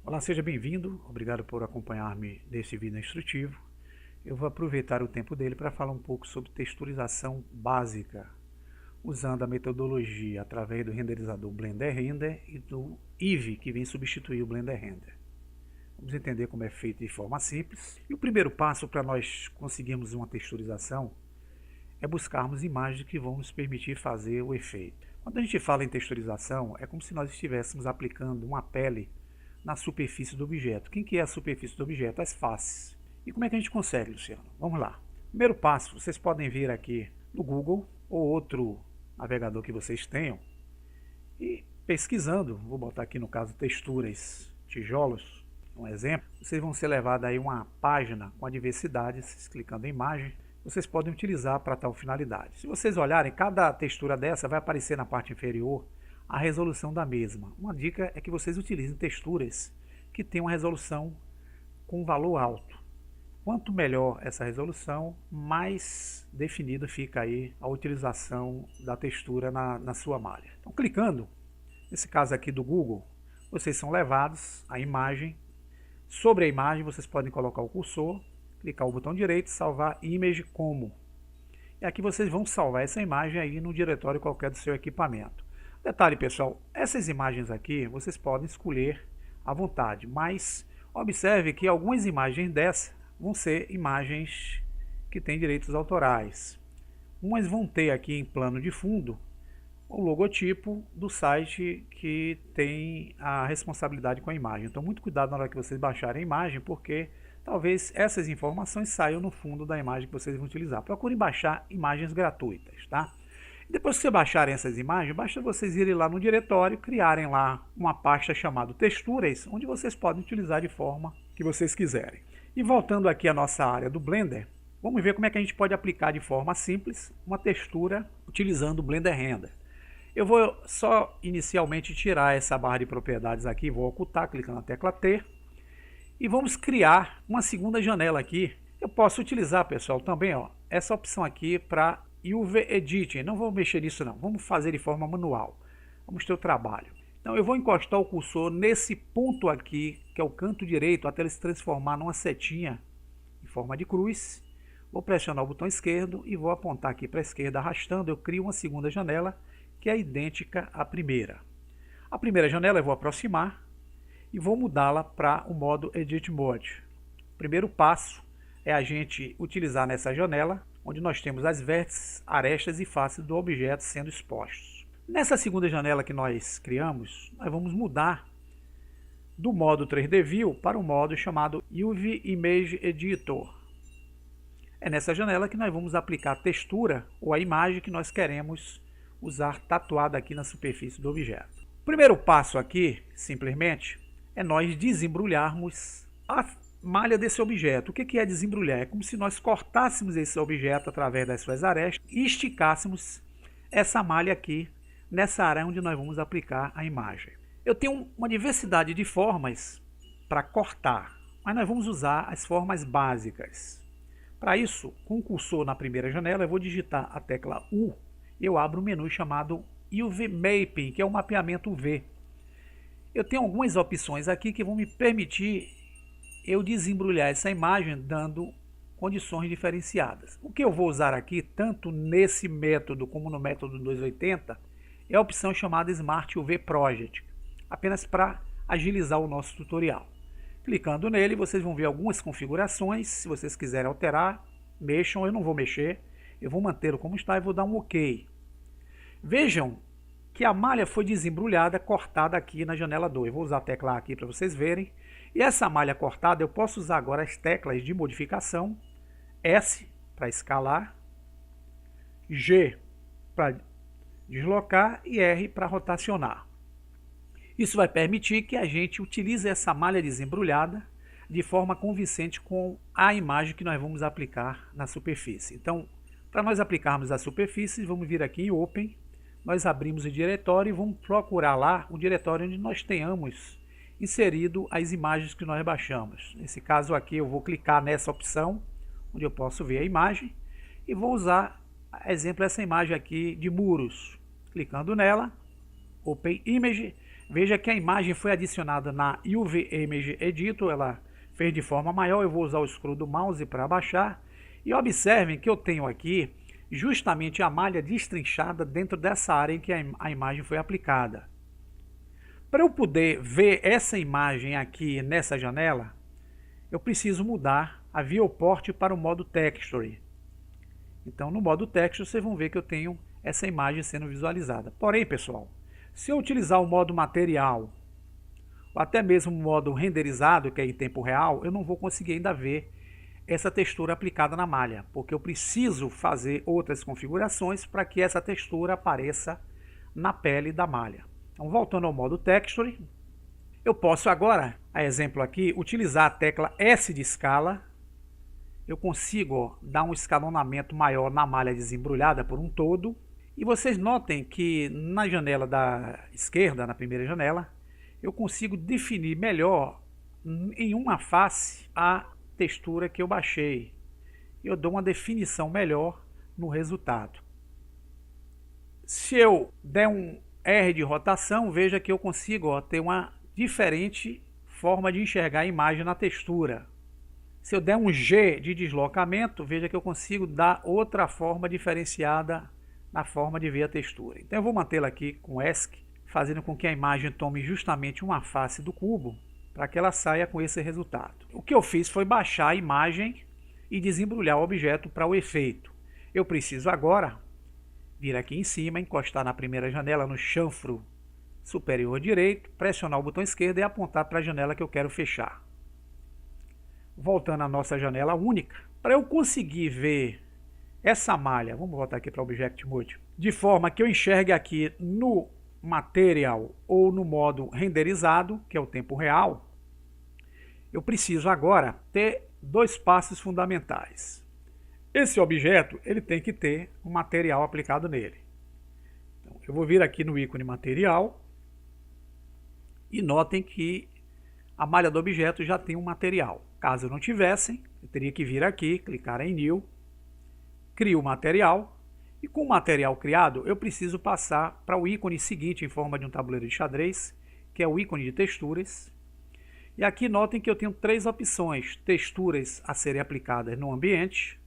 Olá, seja bem-vindo. Obrigado por acompanhar-me nesse vídeo instrutivo. Eu vou aproveitar o tempo dele para falar um pouco sobre texturização básica, usando a metodologia através do renderizador Blender Render e do Eevee, que vem substituir o Blender Render. Vamos entender como é feito de forma simples. E o primeiro passo para nós conseguirmos uma texturização é buscarmos imagens que vão nos permitir fazer o efeito. Quando a gente fala em texturização, é como se nós estivéssemos aplicando uma pele na superfície do objeto. Quem que é a superfície do objeto? As faces. E como é que a gente consegue, Luciano? Vamos lá. Primeiro passo, vocês podem vir aqui no Google ou outro navegador que vocês tenham e pesquisando, vou botar aqui no caso texturas tijolos, um exemplo, vocês vão ser levados aí a uma página com a diversidade, vocês clicando em imagem, vocês podem utilizar para tal finalidade. Se vocês olharem, cada textura dessa vai aparecer na parte inferior a resolução da mesma. Uma dica é que vocês utilizem texturas que tenham uma resolução com valor alto. Quanto melhor essa resolução, mais definida fica aí a utilização da textura na sua malha. Então, clicando, nesse caso aqui do Google, vocês são levados à imagem. Sobre a imagem, vocês podem colocar o cursor, clicar o botão direito, salvar image como. E aqui vocês vão salvar essa imagem aí no diretório qualquer do seu equipamento. Detalhe, pessoal, essas imagens aqui vocês podem escolher à vontade, mas observe que algumas imagens dessas vão ser imagens que têm direitos autorais. Umas vão ter aqui em plano de fundo o logotipo do site que tem a responsabilidade com a imagem. Então, muito cuidado na hora que vocês baixarem a imagem, porque talvez essas informações saiam no fundo da imagem que vocês vão utilizar. Procurem baixar imagens gratuitas, tá? Depois que vocês baixarem essas imagens, basta vocês irem lá no diretório, criarem lá uma pasta chamada texturas, onde vocês podem utilizar de forma que vocês quiserem. E voltando aqui à nossa área do Blender, vamos ver como é que a gente pode aplicar de forma simples uma textura utilizando o Blender Render. Eu vou só inicialmente tirar essa barra de propriedades aqui, vou ocultar, clicando na tecla T, e vamos criar uma segunda janela aqui. Eu posso utilizar, pessoal, também essa opção aqui para UV Edit. Não vou mexer nisso não, vamos fazer de forma manual, vamos ter o trabalho. Então eu vou encostar o cursor nesse ponto aqui, que é o canto direito, até ele se transformar numa setinha em forma de cruz. Vou pressionar o botão esquerdo e vou apontar aqui para a esquerda arrastando, eu crio uma segunda janela que é idêntica à primeira. A primeira janela eu vou aproximar e vou mudá-la para o modo Edit Mode. O primeiro passo é a gente utilizar nessa janela, onde nós temos as vértices, arestas e faces do objeto sendo expostos. Nessa segunda janela que nós criamos, nós vamos mudar do modo 3D View para o modo chamado UV Image Editor. É nessa janela que nós vamos aplicar a textura ou a imagem que nós queremos usar tatuada aqui na superfície do objeto. O primeiro passo aqui, simplesmente, é nós desembrulharmos a malha desse objeto. O que é desembrulhar? É como se nós cortássemos esse objeto através das suas arestas e esticássemos essa malha aqui nessa área onde nós vamos aplicar a imagem. Eu tenho uma diversidade de formas para cortar, mas nós vamos usar as formas básicas. Para isso, com o cursor na primeira janela, eu vou digitar a tecla U e eu abro um menu chamado UV Mapping, que é o mapeamento UV. Eu tenho algumas opções aqui que vão me permitir eu desembrulhar essa imagem dando condições diferenciadas. O que eu vou usar aqui, tanto nesse método como no método 280, é a opção chamada Smart UV Project, apenas para agilizar o nosso tutorial. Clicando nele, vocês vão ver algumas configurações. Se vocês quiserem alterar, mexam. Eu não vou mexer, eu vou manter como está e vou dar um OK. Vejam que a malha foi desembrulhada, cortada aqui na janela 2. Eu vou usar a tecla A aqui para vocês verem. E essa malha cortada, eu posso usar agora as teclas de modificação, S para escalar, G para deslocar e R para rotacionar. Isso vai permitir que a gente utilize essa malha desembrulhada de forma convincente com a imagem que nós vamos aplicar na superfície. Então, para nós aplicarmos a superfície, vamos vir aqui em Open, nós abrimos o diretório e vamos procurar lá o diretório onde nós tenhamos inserido as imagens que nós baixamos. Nesse caso aqui eu vou clicar nessa opção, onde eu posso ver a imagem, e vou usar, exemplo, essa imagem aqui de muros. Clicando nela, Open Image, Veja que a imagem foi adicionada na UV Image Editor, ela fez de forma maior. Eu vou usar o scroll do mouse para abaixar. E observem que eu tenho aqui justamente a malha destrinchada dentro dessa área em que a imagem foi aplicada. Para eu poder ver essa imagem aqui nessa janela, eu preciso mudar a viewport para o modo Texture. Então, no modo Texture, vocês vão ver que eu tenho essa imagem sendo visualizada. Porém, pessoal, se eu utilizar o modo Material, ou até mesmo o modo Renderizado, que é em tempo real, eu não vou conseguir ainda ver essa textura aplicada na malha, porque eu preciso fazer outras configurações para que essa textura apareça na pele da malha. Então, voltando ao modo Texture, eu posso agora, a exemplo aqui, utilizar a tecla S de escala. Eu consigo dar um escalonamento maior na malha desembrulhada por um todo. E vocês notem que na janela da esquerda, na primeira janela, eu consigo definir melhor em uma face a textura que eu baixei. Eu dou uma definição melhor no resultado. Se eu der um R de rotação, veja que eu consigo ter uma diferente forma de enxergar a imagem na textura. Se eu der um G de deslocamento, veja que eu consigo dar outra forma diferenciada na forma de ver a textura. Então eu vou mantê-la aqui com ESC, fazendo com que a imagem tome justamente uma face do cubo, para que ela saia com esse resultado. O que eu fiz foi baixar a imagem e desembrulhar o objeto para o efeito. Eu preciso agora vir aqui em cima, encostar na primeira janela no chanfro superior direito, pressionar o botão esquerdo e apontar para a janela que eu quero fechar. Voltando à nossa janela única, para eu conseguir ver essa malha, vamos voltar aqui para o Object Mode, de forma que eu enxergue aqui no Material ou no modo renderizado, que é o tempo real, eu preciso agora ter dois passos fundamentais. Esse objeto ele tem que ter um material aplicado nele. Então, eu vou vir aqui no ícone Material e notem que a malha do objeto já tem um material. Caso não tivessem, eu teria que vir aqui, clicar em New, crio o material, e com o material criado, eu preciso passar para o ícone seguinte em forma de um tabuleiro de xadrez, que é o ícone de texturas. E aqui notem que eu tenho três opções: texturas a serem aplicadas no ambiente,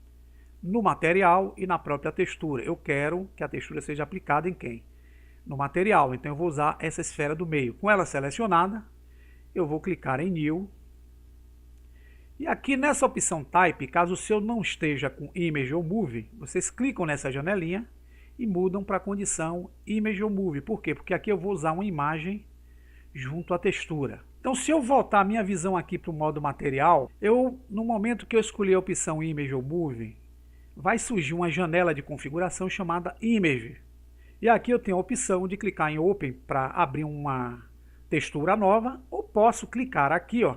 no material e na própria textura. Eu quero que a textura seja aplicada em quem? No material, então eu vou usar essa esfera do meio. Com ela selecionada, eu vou clicar em New. E aqui nessa opção Type, caso o seu não esteja com Image ou Move, vocês clicam nessa janelinha e mudam para a condição Image ou Move. Por quê? Porque aqui eu vou usar uma imagem junto à textura. Então, se eu voltar a minha visão aqui para o modo material, no momento que eu escolher a opção Image ou Move, vai surgir uma janela de configuração chamada Image. E aqui eu tenho a opção de clicar em Open para abrir uma textura nova, ou posso clicar aqui, ó,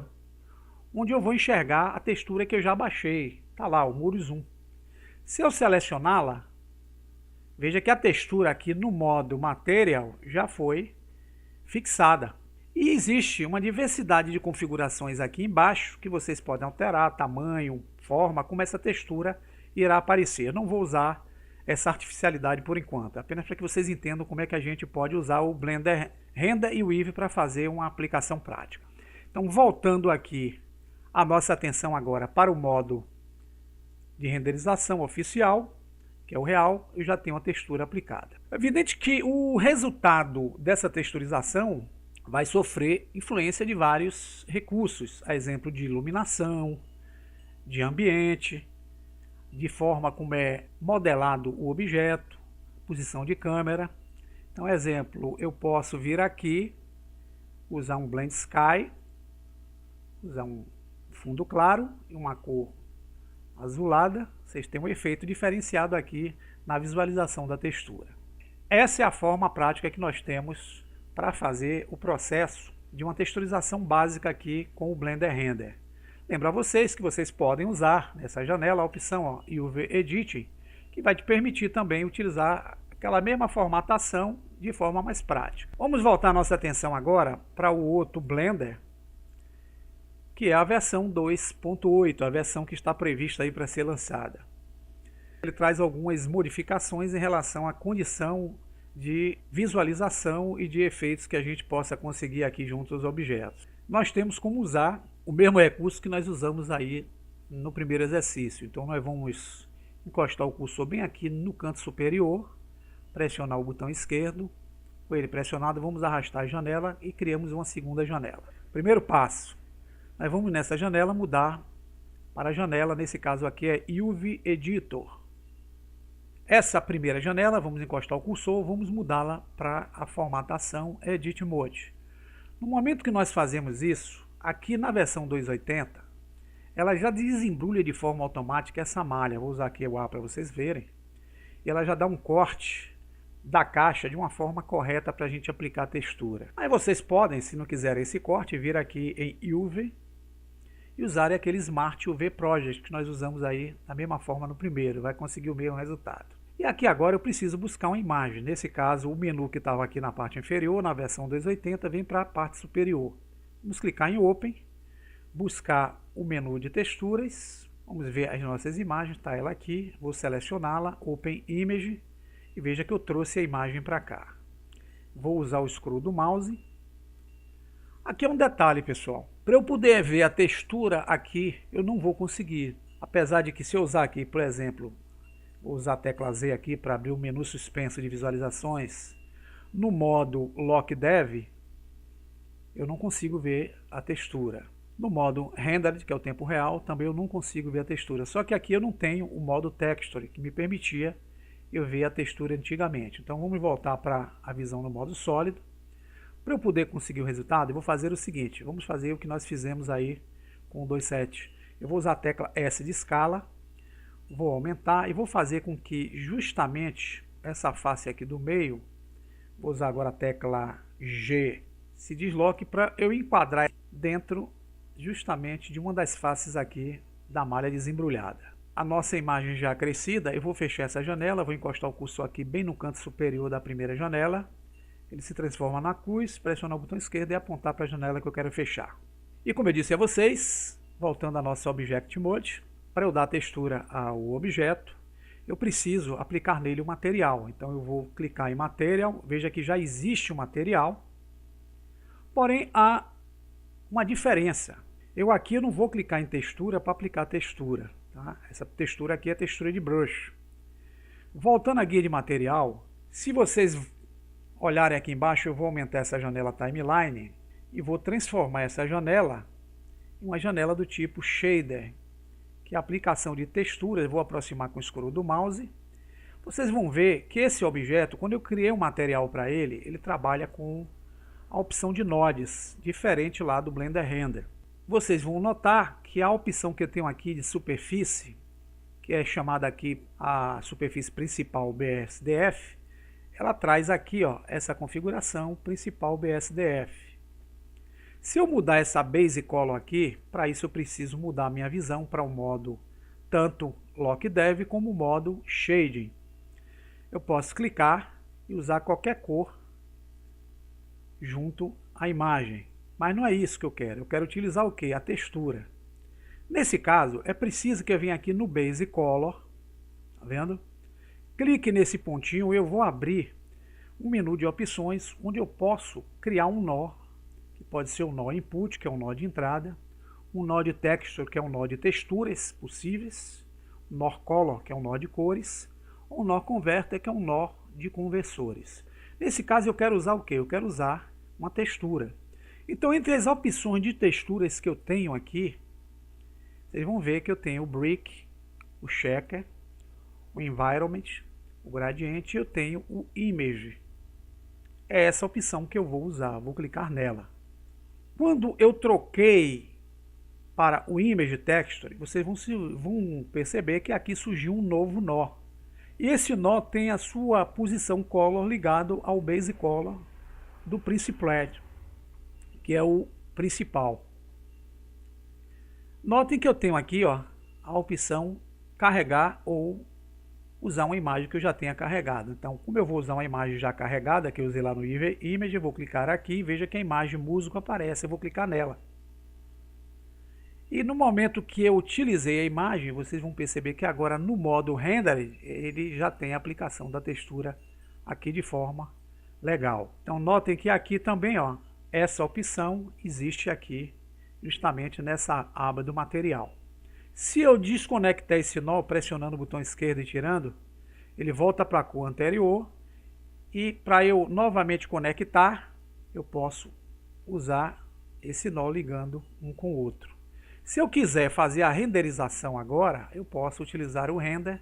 onde eu vou enxergar a textura que eu já baixei. Está lá, o Muro Zoom. Se eu selecioná-la, veja que a textura aqui no modo Material já foi fixada. E existe uma diversidade de configurações aqui embaixo que vocês podem alterar, tamanho, forma, como essa textura irá aparecer. Eu não vou usar essa artificialidade por enquanto, apenas para que vocês entendam como é que a gente pode usar o Blender Render e o Eevee para fazer uma aplicação prática. Então, voltando aqui a nossa atenção agora para o modo de renderização oficial, que é o real, eu já tenho a textura aplicada. É evidente que o resultado dessa texturização vai sofrer influência de vários recursos, a exemplo de iluminação, de ambiente, de forma como é modelado o objeto, posição de câmera. Então, exemplo, eu posso vir aqui, usar um Blend Sky, usar um fundo claro e uma cor azulada. Vocês têm um efeito diferenciado aqui na visualização da textura. Essa é a forma prática que nós temos para fazer o processo de uma texturização básica aqui com o Blender Render. Lembro a vocês que vocês podem usar nessa janela a opção UV Editing, que vai te permitir também utilizar aquela mesma formatação de forma mais prática. Vamos voltar a nossa atenção agora para o outro Blender, que é a versão 2.8, a versão que está prevista aí para ser lançada. Ele traz algumas modificações em relação à condição de visualização e de efeitos que a gente possa conseguir aqui junto aos objetos. Nós temos como usar o mesmo recurso que nós usamos aí no primeiro exercício. Então nós vamos encostar o cursor bem aqui no canto superior, pressionar o botão esquerdo, com ele pressionado vamos arrastar a janela e criamos uma segunda janela. Primeiro passo, nós vamos nessa janela mudar para a janela, nesse caso aqui é UV Editor. Essa primeira janela, vamos encostar o cursor, vamos mudá-la para a formatação Edit Mode. No momento que nós fazemos isso, aqui na versão 280, ela já desembrulha de forma automática essa malha. Vou usar aqui o A para vocês verem. E ela já dá um corte da caixa de uma forma correta para a gente aplicar a textura. Aí vocês podem, se não quiserem esse corte, vir aqui em UV e usar aquele Smart UV Project que nós usamos aí da mesma forma no primeiro, vai conseguir o mesmo resultado. E aqui agora eu preciso buscar uma imagem, nesse caso o menu que estava aqui na parte inferior, na versão 280, vem para a parte superior. Vamos clicar em Open, buscar o menu de texturas, vamos ver as nossas imagens, está ela aqui, vou selecioná-la, Open Image, e veja que eu trouxe a imagem para cá. Vou usar o scroll do mouse. Aqui é um detalhe, pessoal. Para eu poder ver a textura aqui, eu não vou conseguir. Apesar de que se eu usar aqui, por exemplo, vou usar a tecla Z aqui para abrir o menu suspenso de visualizações. No modo Lock Dev, eu não consigo ver a textura. No modo Rendered, que é o tempo real, também eu não consigo ver a textura. Só que aqui eu não tenho o modo Texture, que me permitia eu ver a textura antigamente. Então vamos voltar para a visão no modo sólido. Para eu poder conseguir o resultado, eu vou fazer o seguinte, vamos fazer o que nós fizemos aí com o 2.7. Eu vou usar a tecla S de escala, vou aumentar e vou fazer com que justamente essa face aqui do meio, vou usar agora a tecla G, se desloque para eu enquadrar dentro justamente de uma das faces aqui da malha desembrulhada. A nossa imagem já crescida, eu vou fechar essa janela, vou encostar o cursor aqui bem no canto superior da primeira janela. Ele se transforma na cruz, pressionar o botão esquerdo e apontar para a janela que eu quero fechar. E como eu disse a vocês, voltando à nossa Object Mode, para eu dar textura ao objeto, eu preciso aplicar nele o material. Então eu vou clicar em Material, veja que já existe o material, porém há uma diferença. Eu aqui não vou clicar em textura para aplicar textura. Tá? Essa textura aqui é textura de brush. Voltando à guia de material, se vocês olharem aqui embaixo, eu vou aumentar essa janela Timeline e vou transformar essa janela em uma janela do tipo Shader, que é a aplicação de texturas. Vou aproximar com o scroll do mouse. Vocês vão ver que esse objeto, quando eu criei um material para ele, ele trabalha com a opção de nodes, diferente lá do Blender Render. Vocês vão notar que a opção que eu tenho aqui de superfície, que é chamada aqui a superfície principal BSDF, ela traz aqui ó, essa configuração principal BSDF. Se eu mudar essa Base Color aqui, para isso eu preciso mudar a minha visão para o modo tanto Lock Dev como o modo Shading. Eu posso clicar e usar qualquer cor junto à imagem. Mas não é isso que eu quero utilizar o que? A textura. Nesse caso, é preciso que eu venha aqui no Base Color, tá vendo? Clique nesse pontinho e eu vou abrir um menu de opções, onde eu posso criar um nó, que pode ser um nó Input, que é um nó de entrada, um nó de Texture, que é um nó de texturas possíveis, um nó Color, que é um nó de cores, ou um nó Converter, que é um nó de conversores. Nesse caso eu quero usar o que? Eu quero usar uma textura. Então, entre as opções de texturas que eu tenho aqui, vocês vão ver que eu tenho o Brick, o Checker, o Environment, o Gradiente e eu tenho o Image. É essa opção que eu vou usar, vou clicar nela. Quando eu troquei para o Image Texture, vocês vão perceber que aqui surgiu um novo nó. E esse nó tem a sua posição Color ligado ao Base Color do Principled, que é o principal. Notem que eu tenho aqui ó, a opção carregar ou usar uma imagem que eu já tenha carregado. Então, como eu vou usar uma imagem já carregada, que eu usei lá no Image, eu vou clicar aqui e veja que a imagem músico aparece, eu vou clicar nela. E no momento que eu utilizei a imagem, vocês vão perceber que agora no modo Render, ele já tem a aplicação da textura aqui de forma legal. Então notem que aqui também, ó, essa opção existe aqui justamente nessa aba do material. Se eu desconectar esse nó pressionando o botão esquerdo e tirando, ele volta para a cor anterior, e para eu novamente conectar, eu posso usar esse nó ligando um com o outro. Se eu quiser fazer a renderização agora, eu posso utilizar o render,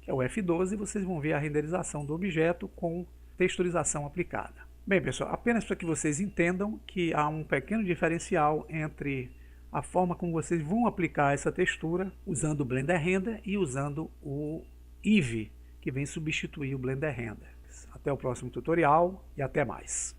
que é o F12, e vocês vão ver a renderização do objeto com texturização aplicada. Bem, pessoal, apenas para que vocês entendam que há um pequeno diferencial entre a forma como vocês vão aplicar essa textura usando o Blender Render e usando o Eevee, que vem substituir o Blender Render. Até o próximo tutorial e até mais.